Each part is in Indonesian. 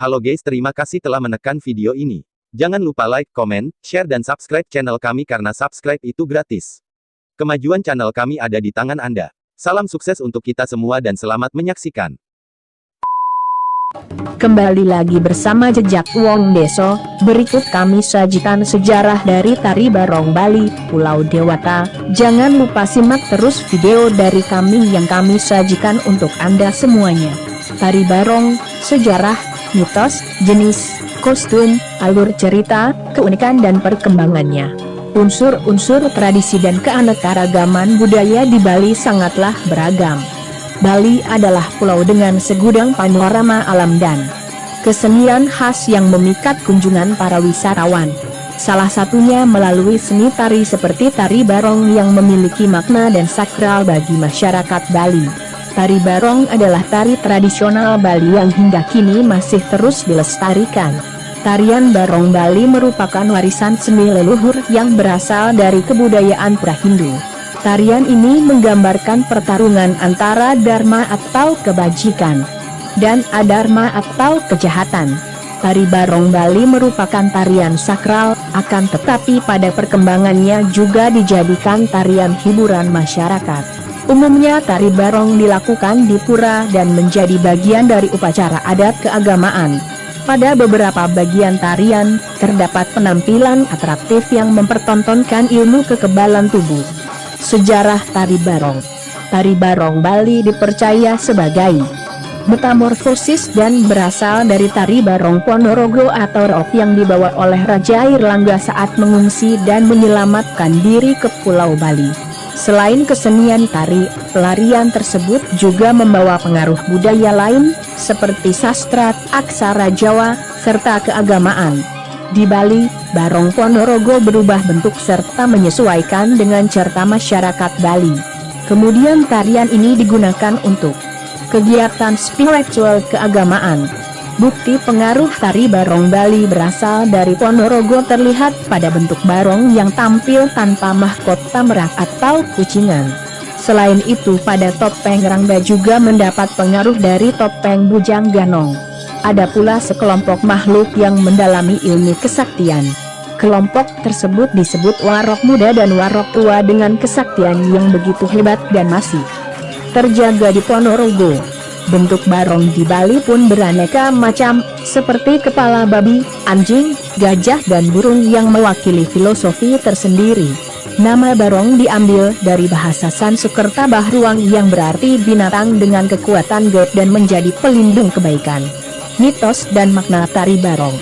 Halo guys, terima kasih telah menekan video ini. Jangan lupa like, komen, share dan subscribe channel kami karena subscribe itu gratis. Kemajuan channel kami ada di tangan Anda. Salam sukses untuk kita semua dan selamat menyaksikan. Kembali lagi bersama Jejak Wong Deso. Berikut kami sajikan sejarah dari Tari Barong Bali, Pulau Dewata. Jangan lupa simak terus video dari kami yang kami sajikan untuk Anda semuanya. Tari Barong, sejarah, mitos, jenis, kostum, alur cerita, keunikan dan perkembangannya. Unsur-unsur tradisi dan keanekaragaman budaya di Bali sangatlah beragam. Bali adalah pulau dengan segudang panorama alam dan kesenian khas yang memikat kunjungan para wisatawan. Salah satunya melalui seni tari seperti Tari Barong yang memiliki makna dan sakral bagi masyarakat Bali. Tari Barong adalah tari tradisional Bali yang hingga kini masih terus dilestarikan. Tarian Barong Bali merupakan warisan seni leluhur yang berasal dari kebudayaan pra-Hindu. Tarian ini menggambarkan pertarungan antara dharma atau kebajikan dan adharma atau kejahatan. Tari Barong Bali merupakan tarian sakral, akan tetapi pada perkembangannya juga dijadikan tarian hiburan masyarakat. Umumnya tari barong dilakukan di pura dan menjadi bagian dari upacara adat keagamaan. Pada beberapa bagian tarian, terdapat penampilan atraktif yang mempertontonkan ilmu kekebalan tubuh. Sejarah Tari Barong. Tari Barong Bali dipercaya sebagai metamorfosis dan berasal dari Tari Barong Ponorogo atau rok yang dibawa oleh Raja Airlangga saat mengungsi dan menyelamatkan diri ke Pulau Bali. Selain kesenian tari, pelarian tersebut juga membawa pengaruh budaya lain, seperti sastra, aksara Jawa, serta keagamaan. Di Bali, Barong Ponorogo berubah bentuk serta menyesuaikan dengan cerita masyarakat Bali. Kemudian tarian ini digunakan untuk kegiatan spiritual keagamaan. Bukti pengaruh Tari Barong Bali berasal dari Ponorogo terlihat pada bentuk barong yang tampil tanpa mahkota merak atau kucingan. Selain itu pada topeng Rangda juga mendapat pengaruh dari topeng Bujang Ganong. Ada pula sekelompok makhluk yang mendalami ilmu kesaktian. Kelompok tersebut disebut Warok Muda dan Warok Tua dengan kesaktian yang begitu hebat dan masih terjaga di Ponorogo. Bentuk barong di Bali pun beraneka macam, seperti kepala babi, anjing, gajah dan burung yang mewakili filosofi tersendiri. Nama barong diambil dari bahasa Sanskerta Bahruang yang berarti binatang dengan kekuatan gaib dan menjadi pelindung kebaikan. Mitos dan makna Tari Barong.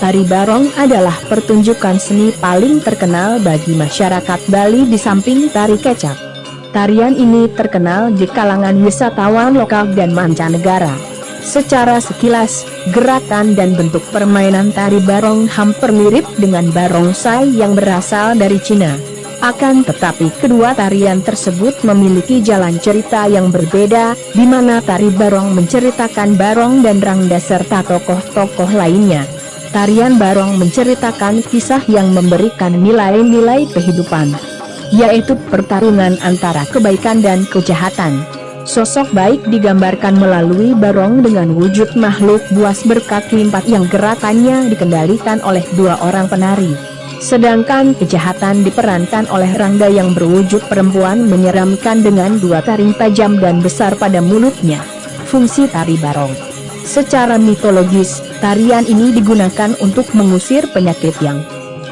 Tari Barong adalah pertunjukan seni paling terkenal bagi masyarakat Bali di samping tari kecak. Tarian ini terkenal di kalangan wisatawan lokal dan mancanegara. Secara sekilas, gerakan dan bentuk permainan Tari Barong hampir mirip dengan barongsai yang berasal dari Cina. Akan tetapi kedua tarian tersebut memiliki jalan cerita yang berbeda, di mana Tari Barong menceritakan Barong dan Rangda serta tokoh-tokoh lainnya. Tarian Barong menceritakan kisah yang memberikan nilai-nilai kehidupan, yaitu pertarungan antara kebaikan dan kejahatan. Sosok baik digambarkan melalui barong dengan wujud makhluk buas berkaki empat yang gerakannya dikendalikan oleh dua orang penari. Sedangkan kejahatan diperankan oleh Rangda yang berwujud perempuan menyeramkan dengan dua taring tajam dan besar pada mulutnya. Fungsi Tari Barong. Secara mitologis, tarian ini digunakan untuk mengusir penyakit yang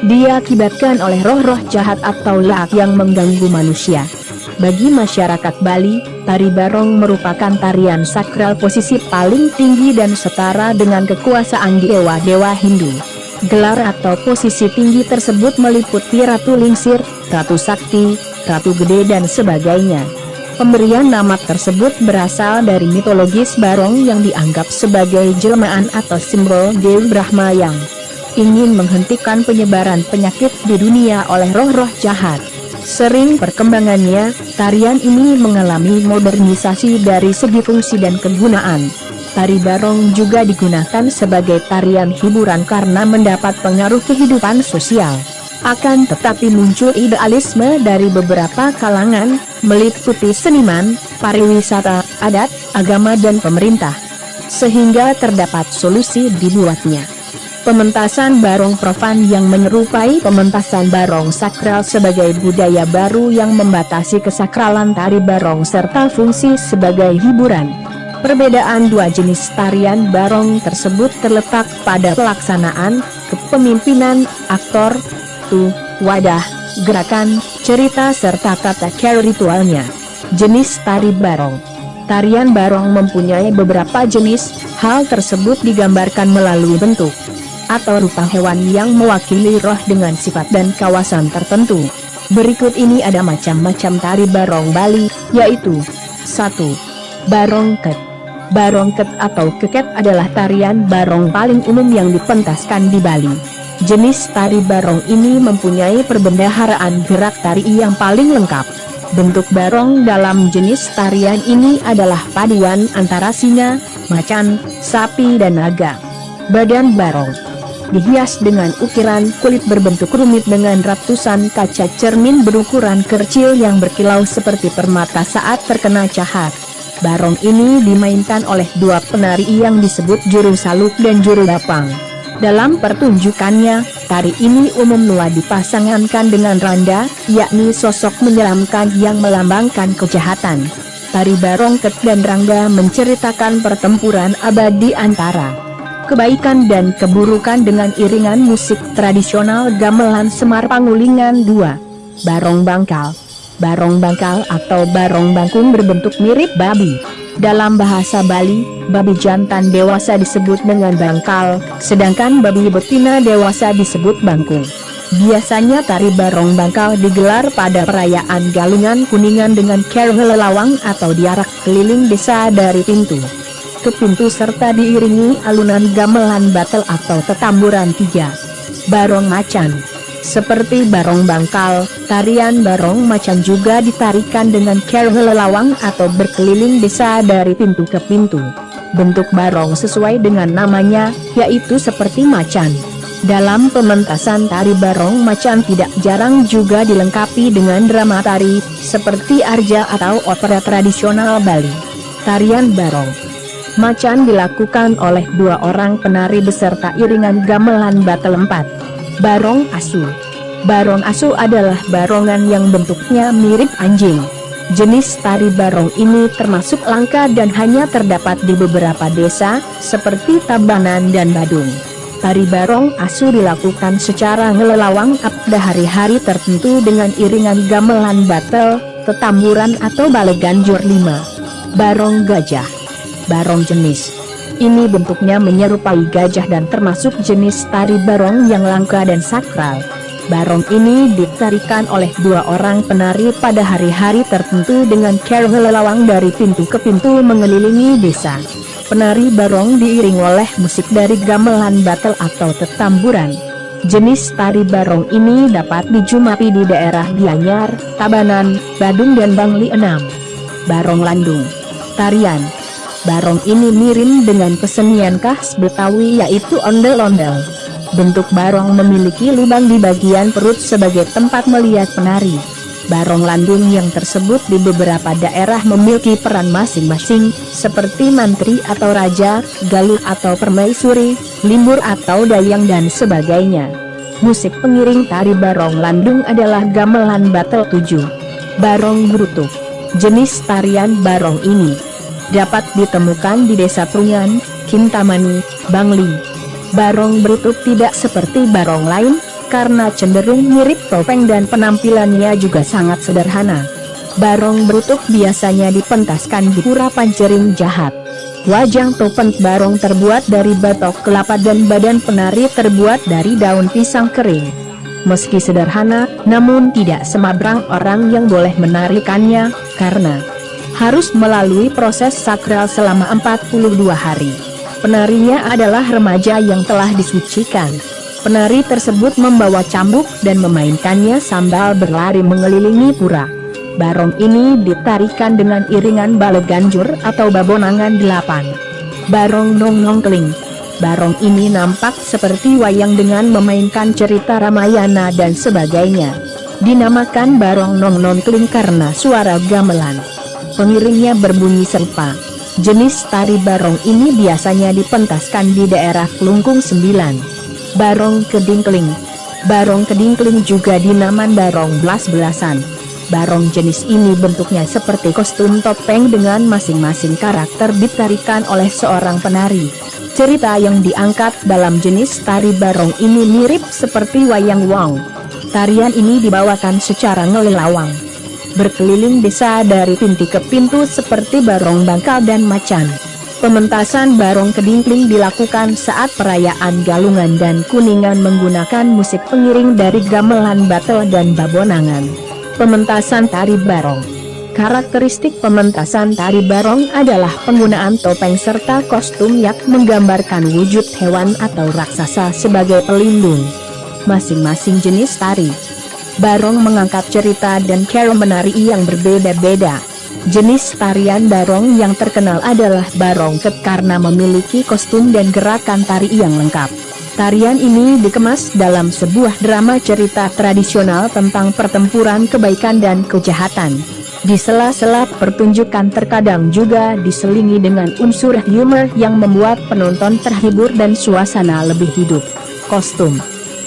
diakibatkan oleh roh-roh jahat atau laak yang mengganggu manusia. Bagi masyarakat Bali, Tari Barong merupakan tarian sakral posisi paling tinggi dan setara dengan kekuasaan dewa-dewa Hindu. Gelar atau posisi tinggi tersebut meliputi Ratu Lingsir, Ratu Sakti, Ratu Gede dan sebagainya. Pemberian nama tersebut berasal dari mitologis Barong yang dianggap sebagai jelmaan atau simbol Dewi Brahma yang ingin menghentikan penyebaran penyakit di dunia oleh roh-roh jahat. Sering perkembangannya, tarian ini mengalami modernisasi dari segi fungsi dan kegunaan. Tari Barong juga digunakan sebagai tarian hiburan karena mendapat pengaruh kehidupan sosial. Akan tetapi muncul idealisme dari beberapa kalangan, meliputi seniman, pariwisata, adat, agama dan pemerintah. sehingga terdapat solusi dibuatnya pementasan barong profan yang menyerupai pementasan barong sakral sebagai budaya baru yang membatasi kesakralan tari barong serta fungsi sebagai hiburan. Perbedaan dua jenis tarian barong tersebut terletak pada pelaksanaan, kepemimpinan, aktor, wadah, gerakan, cerita serta tata cara ritualnya. Jenis tari barong. Tarian barong mempunyai beberapa jenis, hal tersebut digambarkan melalui bentuk atau rupa hewan yang mewakili roh dengan sifat dan kawasan tertentu. Berikut ini ada macam-macam tari barong Bali, yaitu 1. Barongket. Barongket atau keket adalah tarian barong paling umum yang dipentaskan di Bali. Jenis tari barong ini mempunyai perbendaharaan gerak tari yang paling lengkap. Bentuk barong dalam jenis tarian ini adalah paduan antara singa, macan, sapi dan naga. Badan barong dihias dengan ukiran kulit berbentuk rumit dengan ratusan kaca cermin berukuran kecil yang berkilau seperti permata saat terkena cahaya. Barong ini dimainkan oleh dua penari yang disebut juru saluk dan juru dapang. Dalam pertunjukannya, tari ini umumnya dipasangankan dengan randa, yakni sosok menyeramkan yang melambangkan kejahatan. Tari barongket dan rangga menceritakan pertempuran abadi antara kebaikan dan keburukan dengan iringan musik tradisional gamelan Semar Pangulingan 2. Barong bangkal. Barong bangkal atau barong bangkung berbentuk mirip babi. Dalam bahasa Bali, babi jantan dewasa disebut dengan bangkal, sedangkan babi betina dewasa disebut bangkung. Biasanya tari barong bangkal digelar pada perayaan Galungan Kuningan dengan cara ngelelawang atau diarak keliling desa dari pintu ke pintu serta diiringi alunan gamelan batel atau tetamburan 3. Barong macan. Seperti barong bangkal, tarian barong macan juga ditarikan dengan cara ngelelawang atau berkeliling desa dari pintu ke pintu. Bentuk barong sesuai dengan namanya, yaitu seperti macan. Dalam pementasan tari barong macan tidak jarang juga dilengkapi dengan drama tari, seperti arja atau opera tradisional Bali. Tarian barong macan dilakukan oleh dua orang penari beserta iringan gamelan batel 4. Barong asu. Barong asu adalah barongan yang bentuknya mirip anjing. Jenis tari barong ini termasuk langka dan hanya terdapat di beberapa desa, seperti Tabanan dan Badung. Tari barong asu dilakukan secara ngelelawang pada hari-hari tertentu dengan iringan gamelan batel, tetamburan atau baleganjur 5. Barong gajah. Barong jenis ini bentuknya menyerupai gajah dan termasuk jenis tari barong yang langka dan sakral. Barong ini ditarikan oleh dua orang penari pada hari-hari tertentu dengan cara ngelelawang dari pintu ke pintu mengelilingi desa. Penari barong diiring oleh musik dari gamelan batel atau tetamburan. Jenis tari barong ini dapat dijumpai di daerah Gianyar, Tabanan, Badung dan Bangli 6. Barong landung. Tarian barong ini mirip dengan kesenian khas Betawi yaitu ondel-ondel. Bentuk barong memiliki lubang di bagian perut sebagai tempat melihat penari. Barong landung yang tersebut di beberapa daerah memiliki peran masing-masing, seperti mantri atau raja, galuh atau permaisuri, limbur atau dayang dan sebagainya. Musik pengiring tari barong landung adalah gamelan batel 7. Barong brutuk. Jenis tarian barong ini dapat ditemukan di Desa Trungan, Kintamani, Bangli. Barong brutuk tidak seperti barong lain, karena cenderung mirip topeng dan penampilannya juga sangat sederhana. Barong brutuk biasanya dipentaskan di pura Pancering Jahat. Wajang topeng barong terbuat dari batok kelapa dan badan penari terbuat dari daun pisang kering. Meski sederhana, namun tidak sembarang orang yang boleh menarikannya, karena harus melalui proses sakral selama 42 hari. Penarinya adalah remaja yang telah disucikan. Penari tersebut membawa cambuk dan memainkannya sambil berlari mengelilingi pura. Barong ini ditarikan dengan iringan baleganjur atau babonangan 8. Barong nong-nongkling. Barong ini nampak seperti wayang dengan memainkan cerita Ramayana dan sebagainya. Dinamakan barong nong-nongkling karena suara gamelan pengiringnya berbunyi serupa. Jenis tari barong ini biasanya dipentaskan di daerah Kelungkung 9. Barong kedingkling. Barong kedingkling juga dinamakan barong belas-belasan. Barong jenis ini bentuknya seperti kostum topeng dengan masing-masing karakter ditarikan oleh seorang penari. Cerita yang diangkat dalam jenis tari barong ini mirip seperti wayang wong. Tarian ini dibawakan secara ngelilawang, berkeliling desa dari pintu ke pintu seperti barong bangkal dan macan. Pementasan barong kedingkling dilakukan saat perayaan Galungan dan Kuningan menggunakan musik pengiring dari gamelan batel dan babonangan. Pementasan tari barong. Karakteristik pementasan tari barong adalah penggunaan topeng serta kostum yang menggambarkan wujud hewan atau raksasa sebagai pelindung. Masing-masing jenis tari barong mengangkat cerita dan cara menari yang berbeda-beda. Jenis tarian barong yang terkenal adalah barong ket karena memiliki kostum dan gerakan tari yang lengkap. Tarian ini dikemas dalam sebuah drama cerita tradisional tentang pertempuran kebaikan dan kejahatan. Di sela-sela pertunjukan terkadang juga diselingi dengan unsur humor yang membuat penonton terhibur dan suasana lebih hidup. Kostum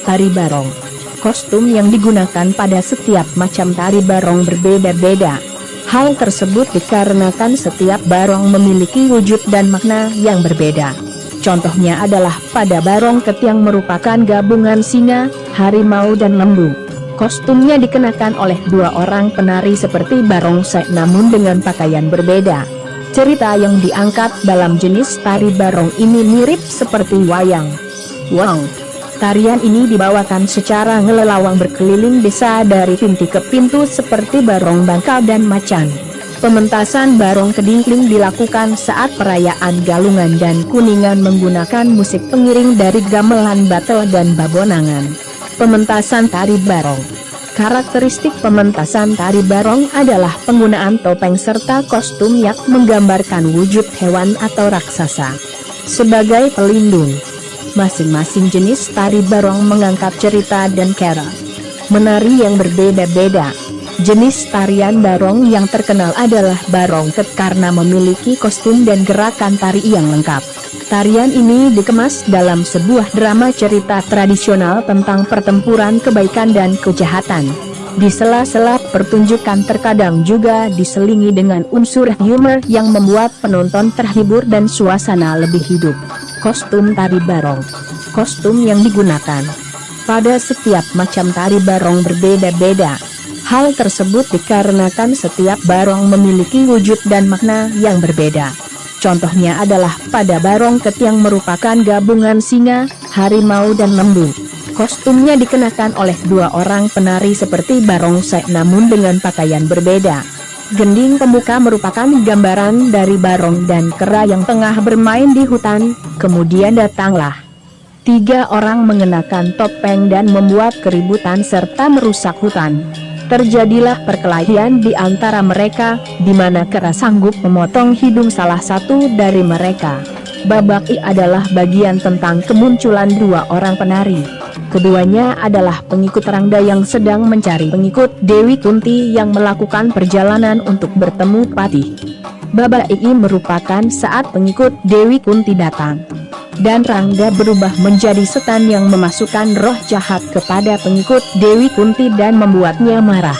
tari barong. Kostum yang digunakan pada setiap macam tari barong berbeda-beda. Hal tersebut dikarenakan setiap barong memiliki wujud dan makna yang berbeda. Contohnya adalah pada barong ket yang merupakan gabungan singa, harimau dan lembu. Kostumnya dikenakan oleh dua orang penari seperti barongsai namun dengan pakaian berbeda. Cerita yang diangkat dalam jenis tari barong ini mirip seperti wayang wong. Tarian ini dibawakan secara ngelelawang berkeliling desa dari pintu ke pintu seperti barong bangkal dan macan. Pementasan barong kedingkling dilakukan saat perayaan Galungan dan Kuningan menggunakan musik pengiring dari gamelan batel dan babonangan. Pementasan tari barong. Karakteristik pementasan tari barong adalah penggunaan topeng serta kostum yang menggambarkan wujud hewan atau raksasa sebagai pelindung. Masing-masing jenis tari barong mengangkat cerita dan cara menari yang berbeda-beda. Jenis tarian barong yang terkenal adalah barong ket karena memiliki kostum dan gerakan tari yang lengkap. Tarian ini dikemas dalam sebuah drama cerita tradisional tentang pertempuran kebaikan dan kejahatan. Di sela-sela pertunjukan terkadang juga diselingi dengan unsur humor yang membuat penonton terhibur dan suasana lebih hidup. Kostum tari barong. Kostum yang digunakan pada setiap macam tari barong berbeda-beda. Hal tersebut dikarenakan setiap barong memiliki wujud dan makna yang berbeda. Contohnya adalah pada barong ket yang merupakan gabungan singa, harimau dan lembu. Kostumnya dikenakan oleh dua orang penari seperti barongsai namun dengan pakaian berbeda. Gending pembuka merupakan gambaran dari barong dan kera yang tengah bermain di hutan. Kemudian datanglah tiga orang mengenakan topeng dan membuat keributan serta merusak hutan. Terjadilah perkelahian di antara mereka, di mana kera sanggup memotong hidung salah satu dari mereka. Babak I adalah bagian tentang kemunculan dua orang penari. Keduanya adalah pengikut Rangda yang sedang mencari pengikut Dewi Kunti yang melakukan perjalanan untuk bertemu Patih. Babak I merupakan saat pengikut Dewi Kunti datang, dan Rangda berubah menjadi setan yang memasukkan roh jahat kepada pengikut Dewi Kunti dan membuatnya marah.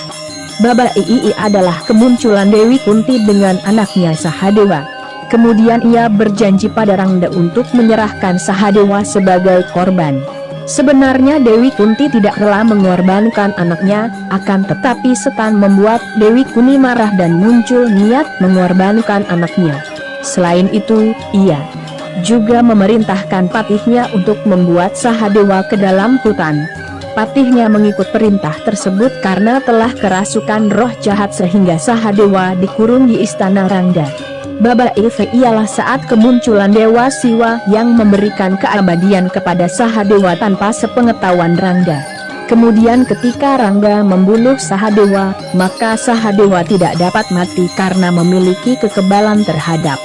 Babak II adalah kemunculan Dewi Kunti dengan anaknya Sahadewa. Kemudian ia berjanji pada Rangda untuk menyerahkan Sahadewa sebagai korban. Sebenarnya Dewi Kunti tidak rela mengorbankan anaknya, akan tetapi setan membuat Dewi Kunti marah dan muncul niat mengorbankan anaknya. Selain itu, ia juga memerintahkan patihnya untuk membuat Sahadewa ke dalam hutan. Patihnya mengikut perintah tersebut karena telah kerasukan roh jahat sehingga Sahadewa dikurung di istana Rangda. Babak IV ialah saat kemunculan Dewa Siwa yang memberikan keabadian kepada Sahadewa tanpa sepengetahuan Rangda. Kemudian ketika Rangda membunuh Sahadewa, maka Sahadewa tidak dapat mati karena memiliki kekebalan terhadap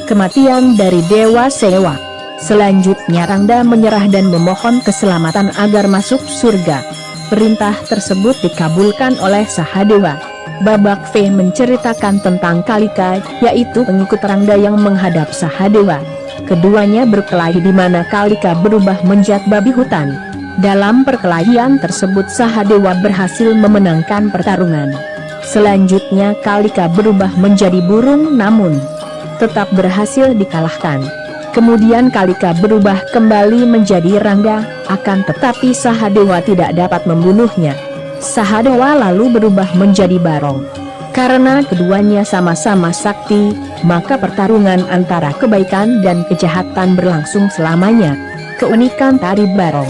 kematian dari Dewa Sewa. Selanjutnya Rangda menyerah dan memohon keselamatan agar masuk surga. Perintah tersebut dikabulkan oleh Sahadewa. Babak V menceritakan tentang Kalika, yaitu pengikut Rangda yang menghadap Sahadewa. Keduanya berkelahi di mana Kalika berubah menjadi babi hutan. Dalam perkelahian tersebut Sahadewa berhasil memenangkan pertarungan. Selanjutnya Kalika berubah menjadi burung namun tetap berhasil dikalahkan. Kemudian Kalika berubah kembali menjadi Rangda, akan tetapi Sahadewa tidak dapat membunuhnya. Sahadewa lalu berubah menjadi Barong. Karena keduanya sama-sama sakti, maka pertarungan antara kebaikan dan kejahatan berlangsung selamanya. Keunikan tari Barong.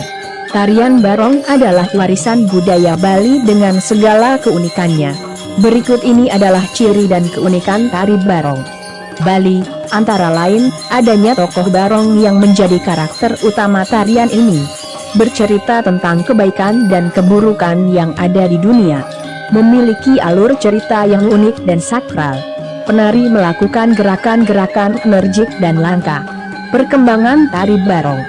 Tarian Barong adalah warisan budaya Bali dengan segala keunikannya. Berikut ini adalah ciri dan keunikan tari Barong Bali, antara lain, adanya tokoh Barong yang menjadi karakter utama tarian ini. Bercerita tentang kebaikan dan keburukan yang ada di dunia. Memiliki alur cerita yang unik dan sakral. Penari melakukan gerakan-gerakan energik dan langka. Perkembangan tari Barong.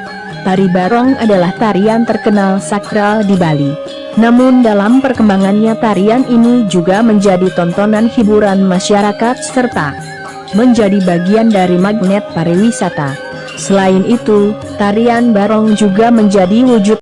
Tari Barong adalah tarian terkenal sakral di Bali. Namun dalam perkembangannya tarian ini juga menjadi tontonan hiburan masyarakat serta menjadi bagian dari magnet pariwisata. Selain itu, tarian Barong juga menjadi wujud